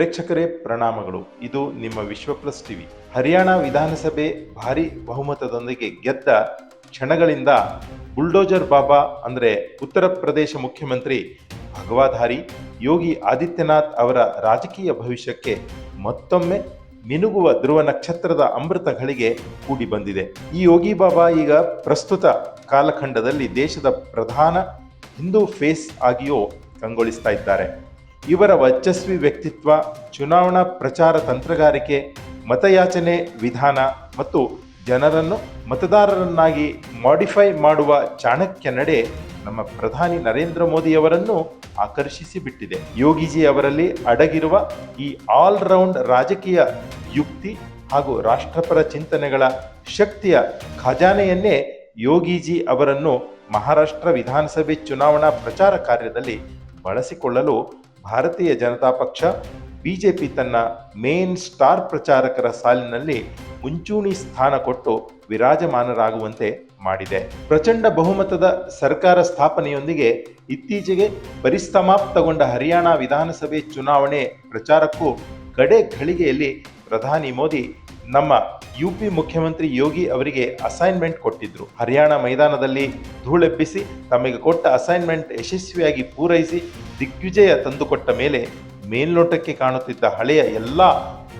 ಪ್ರೇಕ್ಷಕರೇ ಪ್ರಣಾಮಗಳು. ಇದು ನಿಮ್ಮ ವಿಶ್ವ ಪ್ಲಸ್ ಟಿವಿ. ಹರಿಯಾಣ ವಿಧಾನಸಭೆ ಭಾರಿ ಬಹುಮತದೊಂದಿಗೆ ಗೆದ್ದ ಕ್ಷಣಗಳಿಂದ ಬುಲ್ಡೋಜರ್ ಬಾಬಾ ಅಂದರೆ ಉತ್ತರ ಪ್ರದೇಶ ಮುಖ್ಯಮಂತ್ರಿ ಭಗವಾಧಾರಿ ಯೋಗಿ ಆದಿತ್ಯನಾಥ್ ಅವರ ರಾಜಕೀಯ ಭವಿಷ್ಯಕ್ಕೆ ಮತ್ತೊಮ್ಮೆ ಮಿನುಗುವ ಧ್ರುವ ನಕ್ಷತ್ರದ ಅಮೃತ ಘಳಿಗೆ ಕೂಡಿ ಬಂದಿದೆ. ಈ ಯೋಗಿ ಬಾಬಾ ಈಗ ಪ್ರಸ್ತುತ ಕಾಲಖಂಡದಲ್ಲಿ ದೇಶದ ಪ್ರಧಾನ ಹಿಂದೂ ಫೇಸ್ ಆಗಿಯೂ ಕಂಗೊಳಿಸ್ತಾ ಇದ್ದಾರೆ. ಇವರ ವರ್ಚಸ್ವಿ ವ್ಯಕ್ತಿತ್ವ, ಚುನಾವಣಾ ಪ್ರಚಾರ ತಂತ್ರಗಾರಿಕೆ, ಮತಯಾಚನೆ ವಿಧಾನ ಮತ್ತು ಜನರನ್ನು ಮತದಾರರನ್ನಾಗಿ ಮಾಡಿಫೈ ಮಾಡುವ ಚಾಣಕ್ಯ ನಡೆ ನಮ್ಮ ಪ್ರಧಾನಿ ನರೇಂದ್ರ ಮೋದಿಯವರನ್ನು ಆಕರ್ಷಿಸಿ ಬಿಟ್ಟಿದೆ. ಯೋಗಿಜಿ ಅವರಲ್ಲಿ ಅಡಗಿರುವ ಈ ಆಲ್ರೌಂಡ್ ರಾಜಕೀಯ ಯುಕ್ತಿ ಹಾಗೂ ರಾಷ್ಟ್ರಪರ ಚಿಂತನೆಗಳ ಶಕ್ತಿಯ ಖಜಾನೆಯನ್ನೇ ಯೋಗಿಜಿ ಅವರನ್ನು ಮಹಾರಾಷ್ಟ್ರ ವಿಧಾನಸಭೆ ಚುನಾವಣಾ ಪ್ರಚಾರ ಕಾರ್ಯದಲ್ಲಿ ಬಳಸಿಕೊಳ್ಳಲು ಭಾರತೀಯ ಜನತಾ ಪಕ್ಷ ಬಿಜೆಪಿ ತನ್ನ ಮೇನ್ ಸ್ಟಾರ್ ಪ್ರಚಾರಕರ ಸಾಲಿನಲ್ಲಿ ಮುಂಚೂಣಿ ಸ್ಥಾನ ಕೊಟ್ಟು ವಿರಾಜಮಾನರಾಗುವಂತೆ ಮಾಡಿದೆ. ಪ್ರಚಂಡ ಬಹುಮತದ ಸರ್ಕಾರ ಸ್ಥಾಪನೆಯೊಂದಿಗೆ ಇತ್ತೀಚೆಗೆ ಪರಿಸಮಾಪ್ತಗೊಂಡ ಹರಿಯಾಣ ವಿಧಾನಸಭೆ ಚುನಾವಣೆ ಪ್ರಚಾರಕ್ಕೂ ಕಡೆ ಘಳಿಗೆಯಲ್ಲಿ ಪ್ರಧಾನಿ ಮೋದಿ ನಮ್ಮ ಯುಪಿ ಮುಖ್ಯಮಂತ್ರಿ ಯೋಗಿ ಅವರಿಗೆ ಅಸೈನ್ಮೆಂಟ್ ಕೊಟ್ಟಿದ್ರು. ಹರಿಯಾಣ ಮೈದಾನದಲ್ಲಿ ಧೂಳೆಬ್ಬಿಸಿ ತಮಗೆ ಕೊಟ್ಟ ಅಸೈನ್ಮೆಂಟ್ ಯಶಸ್ವಿಯಾಗಿ ಪೂರೈಸಿ ದಿಗ್ವಿಜಯ ತಂದುಕೊಟ್ಟ ಮೇಲೆ ಮೇಲ್ನೋಟಕ್ಕೆ ಕಾಣುತ್ತಿದ್ದ ಹಳೆಯ ಎಲ್ಲ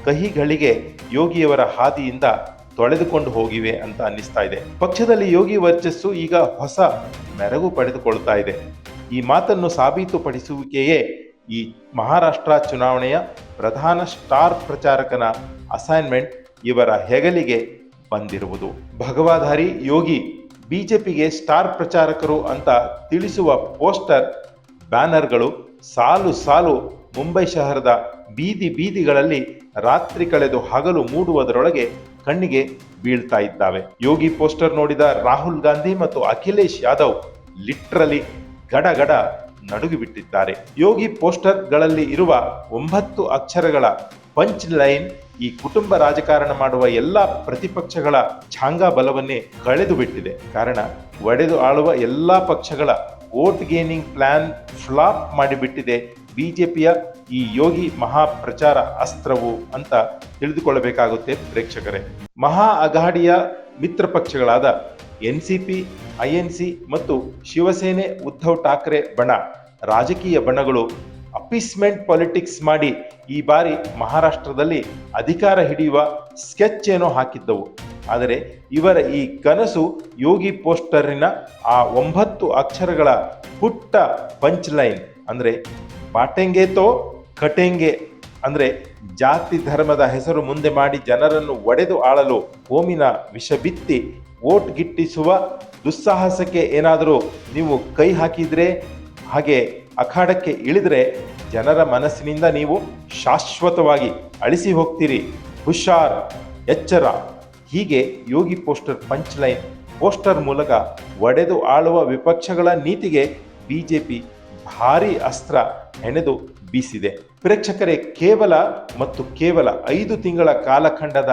ಕಹಿಗಳಿಗೆ ಯೋಗಿಯವರ ಹಾದಿಯಿಂದ ತೊಳೆದುಕೊಂಡು ಹೋಗಿವೆ ಅಂತ ಅನ್ನಿಸ್ತಾ ಇದೆ. ಪಕ್ಷದಲ್ಲಿ ಯೋಗಿ ವರ್ಚಸ್ಸು ಈಗ ಹೊಸ ಮೆರಗು ಪಡೆದುಕೊಳ್ತಾ ಇದೆ. ಈ ಮಾತನ್ನು ಸಾಬೀತುಪಡಿಸುವಿಕೆಯೇ ಈ ಮಹಾರಾಷ್ಟ್ರ ಚುನಾವಣೆಯ ಪ್ರಧಾನ ಸ್ಟಾರ್ ಪ್ರಚಾರಕನ ಅಸೈನ್ಮೆಂಟ್ ಇವರ ಹೆಗಲಿಗೆ ಬಂದಿರುವುದು. ಭಗವಾಧಾರಿ ಯೋಗಿ ಬಿಜೆಪಿಗೆ ಸ್ಟಾರ್ ಪ್ರಚಾರಕರು ಅಂತ ತಿಳಿಸುವ ಪೋಸ್ಟರ್, ಬ್ಯಾನರ್ಗಳು ಸಾಲು ಸಾಲು ಮುಂಬೈ ಶಹರದ ಬೀದಿ ಬೀದಿಗಳಲ್ಲಿ ರಾತ್ರಿ ಕಳೆದು ಹಗಲು ಮೂಡುವುದರೊಳಗೆ ಕಣ್ಣಿಗೆ ಬೀಳ್ತಾ ಇದ್ದಾವೆ. ಯೋಗಿ ಪೋಸ್ಟರ್ ನೋಡಿದ ರಾಹುಲ್ ಗಾಂಧಿ ಮತ್ತು ಅಖಿಲೇಶ್ ಯಾದವ್ ಲಿಟ್ರಲಿ ಗಡಗಡ ನಡುಗಿಬಿಟ್ಟಿದ್ದಾರೆ. ಯೋಗಿ ಪೋಸ್ಟರ್ಗಳಲ್ಲಿ ಇರುವ 9 ಅಕ್ಷರಗಳ ಪಂಚ್ ಲೈನ್ ಈ ಕುಟುಂಬ ರಾಜಕಾರಣ ಮಾಡುವ ಎಲ್ಲ ಪ್ರತಿಪಕ್ಷಗಳ ಛಾಂಗಾ ಬಲವನ್ನೇ ಕಳೆದು ಬಿಟ್ಟಿದೆ. ಕಾರಣ, ಒಡೆದು ಆಳುವ ಎಲ್ಲ ಪಕ್ಷಗಳ ವೋಟ್ ಗೇನಿಂಗ್ ಪ್ಲಾನ್ ಫ್ಲಾಪ್ ಮಾಡಿಬಿಟ್ಟಿದೆ ಬಿಜೆಪಿಯ ಈ ಯೋಗಿ ಮಹಾಪ್ರಚಾರ ಅಸ್ತ್ರವು ಅಂತ ತಿಳಿದುಕೊಳ್ಳಬೇಕಾಗುತ್ತೆ ಪ್ರೇಕ್ಷಕರೇ. ಮಹಾ ಅಘಾಡಿಯ ಮಿತ್ರ ಪಕ್ಷಗಳಾದ ಎನ್ಸಿಪಿ, ಐಎನ್ಸಿ ಮತ್ತು ಶಿವಸೇನೆ, ಉದ್ಧವ್ ಠಾಕ್ರೆ ಬಣ, ರಾಜಕೀಯ ಬಣಗಳು ಅಪೀಸ್ಮೆಂಟ್ ಪಾಲಿಟಿಕ್ಸ್ ಮಾಡಿ ಈ ಬಾರಿ ಮಹಾರಾಷ್ಟ್ರದಲ್ಲಿ ಅಧಿಕಾರ ಹಿಡಿಯುವ ಸ್ಕೆಚ್ ಏನೋ ಹಾಕಿದ್ದವು. ಆದರೆ ಇವರ ಈ ಕನಸು ಯೋಗಿ ಪೋಸ್ಟರಿನ ಆ 9 ಅಕ್ಷರಗಳ ಪುಟ್ಟ ಪಂಚ್ ಲೈನ್ ಅಂದರೆ ಬಾಟೆಂಗೆ ತೋ ಕಟೆಂಗೆ ಅಂದರೆ ಜಾತಿ ಧರ್ಮದ ಹೆಸರು ಮುಂದೆ ಮಾಡಿ ಜನರನ್ನು ಒಡೆದು ಆಳಲು ಕೋಮಿನ ವಿಷ ಬಿತ್ತಿ ವೋಟ್ ಗಿಟ್ಟಿಸುವ ದುಸ್ಸಾಹಸಕ್ಕೆ ಏನಾದರೂ ನೀವು ಕೈ ಹಾಕಿದ್ರೆ, ಹಾಗೆ ಅಖಾಡಕ್ಕೆ ಇಳಿದ್ರೆ ಜನರ ಮನಸ್ಸಿನಿಂದ ನೀವು ಶಾಶ್ವತವಾಗಿ ಅಳಿಸಿ ಹೋಗ್ತೀರಿ, ಹುಷಾರ್, ಎಚ್ಚರ. ಹೀಗೆ Yogi poster punch line poster ಮೂಲಕ ಒಡೆದು ಆಳುವ ವಿಪಕ್ಷಗಳ ನೀತಿಗೆ ಬಿಜೆಪಿ ಭಾರೀ ಅಸ್ತ್ರ ಹೆಣೆದು ಬೀಸಿದೆ. ಪ್ರೇಕ್ಷಕರೇ, ಕೇವಲ 5 ತಿಂಗಳ ಕಾಲಖಂಡದ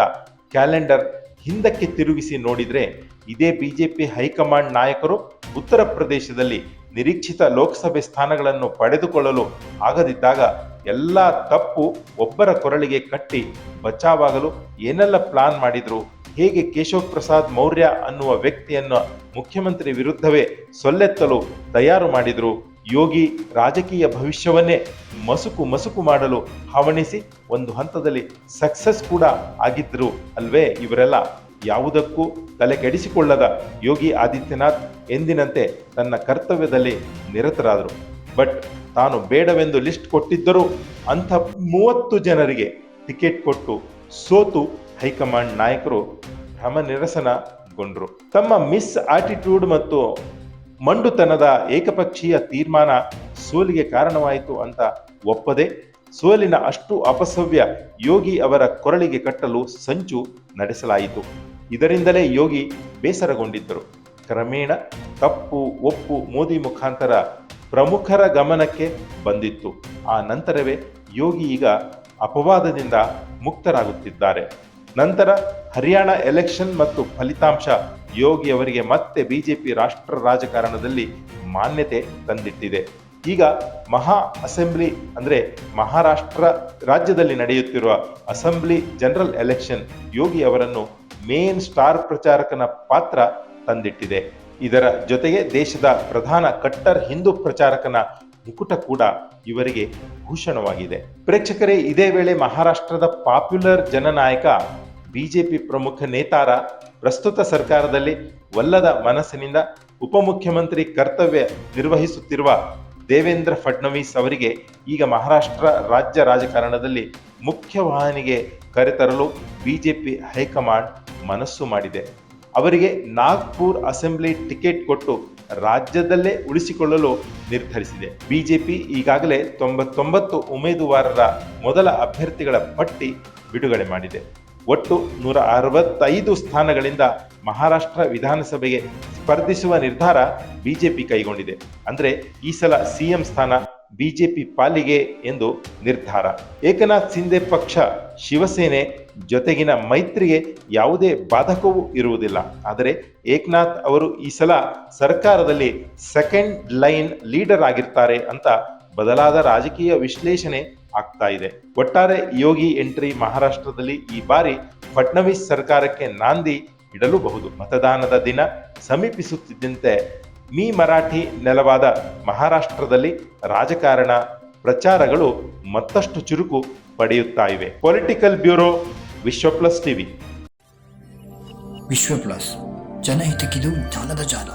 ಕ್ಯಾಲೆಂಡರ್ ಹಿಂದಕ್ಕೆ ತಿರುಗಿಸಿ ನೋಡಿದರೆ ಇದೇ ಬಿಜೆಪಿ ಹೈಕಮಾಂಡ್ ನಾಯಕರು ಉತ್ತರ ಪ್ರದೇಶದಲ್ಲಿ ನಿರೀಕ್ಷಿತ ಲೋಕಸಭೆ ಸ್ಥಾನಗಳನ್ನು ಪಡೆದುಕೊಳ್ಳಲು ಆಗದಿದ್ದಾಗ ಎಲ್ಲ ತಪ್ಪು ಒಬ್ಬರ ಕೊರಳಿಗೆ ಕಟ್ಟಿ ಬಚಾವಾಗಲು ಏನೆಲ್ಲ ಪ್ಲಾನ್ ಮಾಡಿದ್ರು, ಹೇಗೆ ಕೇಶವ್ ಪ್ರಸಾದ್ ಮೌರ್ಯ ಅನ್ನುವ ವ್ಯಕ್ತಿಯನ್ನು ಮುಖ್ಯಮಂತ್ರಿ ವಿರುದ್ಧವೇ ಸೊಲ್ಲೆತ್ತಲು ತಯಾರು ಮಾಡಿದ್ರು, ಯೋಗಿ ರಾಜಕೀಯ ಭವಿಷ್ಯವನ್ನೇ ಮಸುಕು ಮಾಡಲು ಹವಣಿಸಿ ಒಂದು ಹಂತದಲ್ಲಿ ಸಕ್ಸಸ್ ಕೂಡ ಆಗಿದ್ರು ಅಲ್ವೇ ಇವರೆಲ್ಲ. ಯಾವುದಕ್ಕೂ ತಲೆ ಕೆಡಿಸಿಕೊಳ್ಳದ ಯೋಗಿ ಆದಿತ್ಯನಾಥ್ ಎಂದಿನಂತೆ ತನ್ನ ಕರ್ತವ್ಯದಲ್ಲಿ ನಿರತರಾದರು. ಬಟ್ ತಾನು ಬೇಡವೆಂದು ಲಿಸ್ಟ್ ಕೊಟ್ಟಿದ್ದರೂ ಅಂಥ 30 ಜನರಿಗೆ ಟಿಕೆಟ್ ಕೊಟ್ಟು ಸೋತು ಹೈಕಮಾಂಡ್ ನಾಯಕರು ಭ್ರಮ ನಿರಸನಗೊಂಡರು. ತಮ್ಮ ಮಿಸ್ ಆಟಿಟ್ಯೂಡ್ ಮತ್ತು ಮಂಡುತನದ ಏಕಪಕ್ಷೀಯ ತೀರ್ಮಾನ ಸೋಲಿಗೆ ಕಾರಣವಾಯಿತು ಅಂತ ಒಪ್ಪದೆ ಸೋಲಿನ ಅಷ್ಟು ಅಪಸವ್ಯ ಯೋಗಿ ಅವರ ಕೊರಳಿಗೆ ಕಟ್ಟಲು ಸಂಚು ನಡೆಸಲಾಯಿತು. ಇದರಿಂದಲೇ ಯೋಗಿ ಬೇಸರಗೊಂಡಿದ್ದರು. ಕ್ರಮೇಣ ತಪ್ಪು ಒಪ್ಪು ಮೋದಿ ಮುಖಾಂತರ ಪ್ರಮುಖರ ಗಮನಕ್ಕೆ ಬಂದಿತ್ತು. ಆ ನಂತರವೇ ಯೋಗಿ ಈಗ ಅಪವಾದದಿಂದ ಮುಕ್ತರಾಗುತ್ತಿದ್ದಾರೆ. ನಂತರ ಹರಿಯಾಣ ಎಲೆಕ್ಷನ್ ಮತ್ತು ಫಲಿತಾಂಶ ಯೋಗಿ ಅವರಿಗೆ ಮತ್ತೆ ಬಿಜೆಪಿ ರಾಷ್ಟ್ರ ರಾಜಕಾರಣದಲ್ಲಿ ಮಾನ್ಯತೆ ತಂದಿಟ್ಟಿದೆ. ಈಗ ಮಹಾ ಅಸೆಂಬ್ಲಿ ಅಂದರೆ ಮಹಾರಾಷ್ಟ್ರ ರಾಜ್ಯದಲ್ಲಿ ನಡೆಯುತ್ತಿರುವ ಅಸೆಂಬ್ಲಿ ಜನರಲ್ ಎಲೆಕ್ಷನ್ ಯೋಗಿ ಅವರನ್ನು ಮೇನ್ ಸ್ಟಾರ್ ಪ್ರಚಾರಕನ ಪಾತ್ರ ತಂದಿಟ್ಟಿದೆ. ಇದರ ಜೊತೆಗೆ ದೇಶದ ಪ್ರಧಾನ ಕಟ್ಟರ್ ಹಿಂದೂ ಪ್ರಚಾರಕನ ಮುಕುಟ ಕೂಡ ಇವರಿಗೆ ಭೂಷಣವಾಗಿದೆ. ಪ್ರೇಕ್ಷಕರೇ, ಇದೇ ವೇಳೆ ಮಹಾರಾಷ್ಟ್ರದ ಪಾಪ್ಯುಲರ್ ಜನನಾಯಕ ಬಿಜೆಪಿ ಪ್ರಮುಖ ನೇತಾರ, ಪ್ರಸ್ತುತ ಸರ್ಕಾರದಲ್ಲಿ ಒಲ್ಲದ ಮನಸ್ಸಿನಿಂದ ಉಪಮುಖ್ಯಮಂತ್ರಿ ಕರ್ತವ್ಯ ನಿರ್ವಹಿಸುತ್ತಿರುವ ದೇವೇಂದ್ರ ಫಡ್ನವೀಸ್ ಅವರಿಗೆ ಈಗ ಮಹಾರಾಷ್ಟ್ರ ರಾಜ್ಯ ರಾಜಕಾರಣದಲ್ಲಿ ಮುಖ್ಯವಾಹಿನಿಗೆ ಕರೆತರಲು ಬಿಜೆಪಿ ಹೈಕಮಾಂಡ್ ಮನಸ್ಸು ಮಾಡಿದೆ. ಅವರಿಗೆ ನಾಗ್ಪುರ್ ಅಸೆಂಬ್ಲಿ ಟಿಕೆಟ್ ಕೊಟ್ಟು ರಾಜ್ಯದಲ್ಲೇ ಉಳಿಸಿಕೊಳ್ಳಲು ನಿರ್ಧರಿಸಿದೆ. ಬಿಜೆಪಿ ಈಗಾಗಲೇ 99 ಉಮೇದುವಾರರ ಮೊದಲ ಅಭ್ಯರ್ಥಿಗಳ ಪಟ್ಟಿ ಬಿಡುಗಡೆ ಮಾಡಿದೆ. ಒಟ್ಟು 165 ಸ್ಥಾನಗಳಿಂದ ಮಹಾರಾಷ್ಟ್ರ ವಿಧಾನಸಭೆಗೆ ಸ್ಪರ್ಧಿಸುವ ನಿರ್ಧಾರ ಬಿಜೆಪಿ ಕೈಗೊಂಡಿದೆ. ಅಂದ್ರೆ ಈ ಸಲ ಸಿಎಂ ಸ್ಥಾನ ಬಿಜೆಪಿ ಪಾಲಿಗೆ ಎಂದು ನಿರ್ಧಾರ. ಏಕನಾಥ್ ಶಿಂದೆ ಪಕ್ಷ ಶಿವಸೇನೆ ಜೊತೆಗಿನ ಮೈತ್ರಿಗೆ ಯಾವುದೇ ಬಾಧಕವೂ ಇರುವುದಿಲ್ಲ. ಆದರೆ ಏಕನಾಥ್ ಅವರು ಈ ಸಲ ಸರ್ಕಾರದಲ್ಲಿ ಸೆಕೆಂಡ್ ಲೈನ್ ಲೀಡರ್ ಆಗಿರ್ತಾರೆ ಅಂತ ಬದಲಾದ ರಾಜಕೀಯ ವಿಶ್ಲೇಷಣೆ ಆಗ್ತಾ ಇದೆ. ಒಟ್ಟಾರೆ ಯೋಗಿ ಎಂಟ್ರಿ ಮಹಾರಾಷ್ಟ್ರದಲ್ಲಿ ಈ ಬಾರಿ ಫಡ್ನವೀಸ್ ಸರ್ಕಾರಕ್ಕೆ ನಾಂದಿ ಇಡಲೂಬಹುದು. ಮತದಾನದ ದಿನ ಸಮೀಪಿಸುತ್ತಿದ್ದಂತೆ ಮರಾಠಿ ನೆಲವಾದ ಮಹಾರಾಷ್ಟ್ರದಲ್ಲಿ ರಾಜಕಾರಣ ಪ್ರಚಾರಗಳು ಮತ್ತಷ್ಟು ಚುರುಕು ಪಡೆಯುತ್ತಾ ಇವೆ. ಪೊಲಿಟಿಕಲ್ ಬ್ಯೂರೋ, ವಿಶ್ವ ಪ್ಲಸ್ ಟಿವಿ. ವಿಶ್ವ ಪ್ಲಸ್, ಜನಹಿತಕ್ಕಿದು ಜ್ಞಾನದ ಜಾಲ.